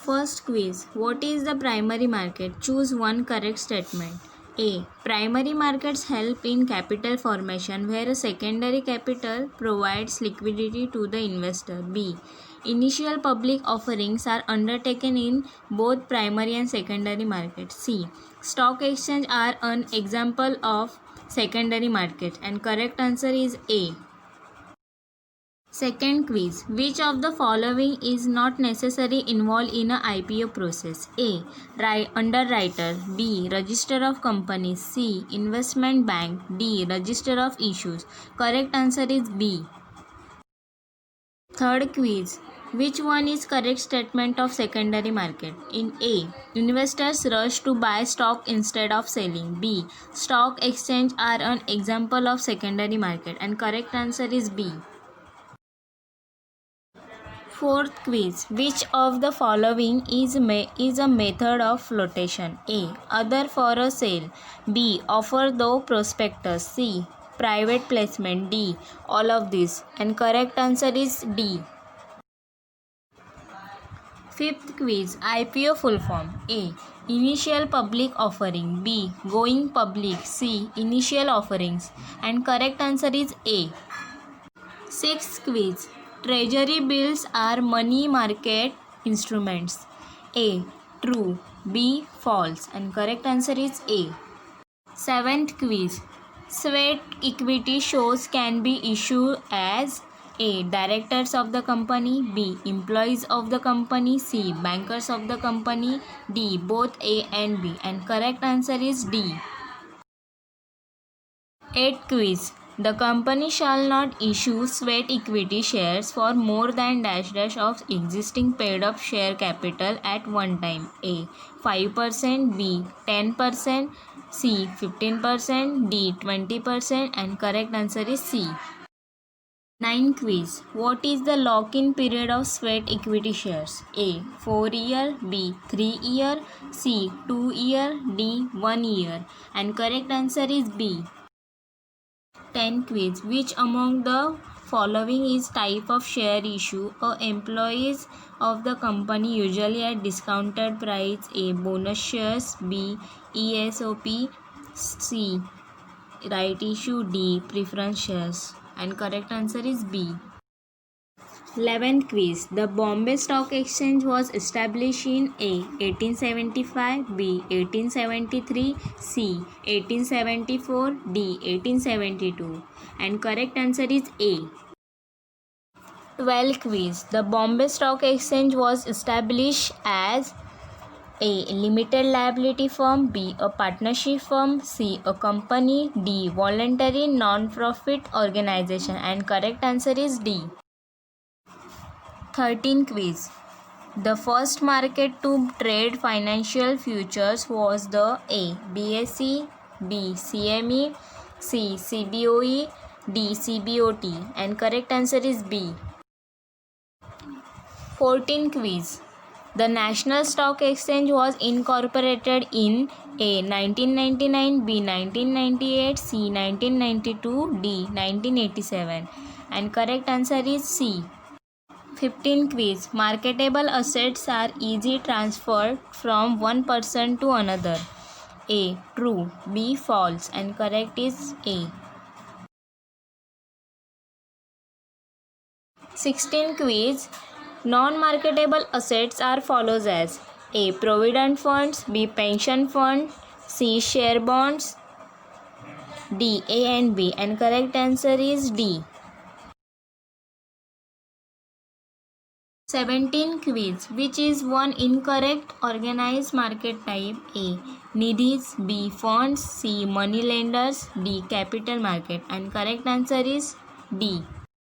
First quiz. What is the primary market? Choose one correct statement. A. Primary markets help in capital formation where a secondary capital provides liquidity to the investor. B. Initial public offerings are undertaken in both primary and secondary markets. C. Stock exchange are an example of secondary market, and correct answer is A. Second quiz. Which of the following is not necessarily involved in a IPO process? A. Underwriter. B. Register of companies. C. Investment bank. D. Register of issues. Correct answer is B. Third quiz. Which one is correct statement of secondary market? In A. Investors rush to buy stock instead of selling. B. Stock exchange are an example of secondary market, and correct answer is B. Fourth quiz. Which of the following is a method of flotation? A. Other for a sale. B. Offer though prospectus. C. Private placement. D. All of this. And correct answer is D. Fifth quiz. IPO full form. A. Initial public offering. B. Going public. C. Initial offerings. And correct answer is A. Sixth quiz. Treasury bills are money market instruments. A. True. B. False. And correct answer is A. Seventh quiz. Sweat equity shares can be issued as A. Directors of the company. B. Employees of the company. C. Bankers of the company. D. Both A and B. And correct answer is D. Eighth quiz. The company shall not issue sweat equity shares for more than of existing paid up share capital at one time. A. 5%. B. 10%. C. 15%. D. 20%. And correct answer is C. 9 quiz. What is the lock-in period of sweat equity shares? A. 4 year. B. 3 year. C. 2 year. D. 1 year. And correct answer is B. 10 quiz. Which among the following is type of share issue a employees of the company usually at discounted price? A. Bonus shares. B. ESOP. C. Right issue. D. Preference shares. And correct answer is B. 11th quiz. The Bombay Stock Exchange was established in A. 1875, B. 1873, C. 1874, D. 1872. And correct answer is A. 12th quiz. The Bombay Stock Exchange was established as A. Limited liability firm. B. A partnership firm. C. A company. D. Voluntary non-profit organization. And correct answer is D. 13 quiz. The first market to trade financial futures was the A. BSE, B. CME, C. CBOE, D. CBOT. And correct answer is B. 14 quiz. The National Stock Exchange was incorporated in A. 1999, B. 1998, C. 1992, D. 1987. And correct answer is C. 15 quiz. Marketable assets are easy transferred from one person to another. A. True. B. False. And correct is A. 16 quiz. Non-marketable assets are follows as A. Provident funds. B. Pension fund. C. Share bonds. D. A and B. And correct answer is D. 17 quiz. Which is one incorrect organized market type? A. Nidhis. B. Funds. C. Money lenders. D. Capital market. And correct answer is D.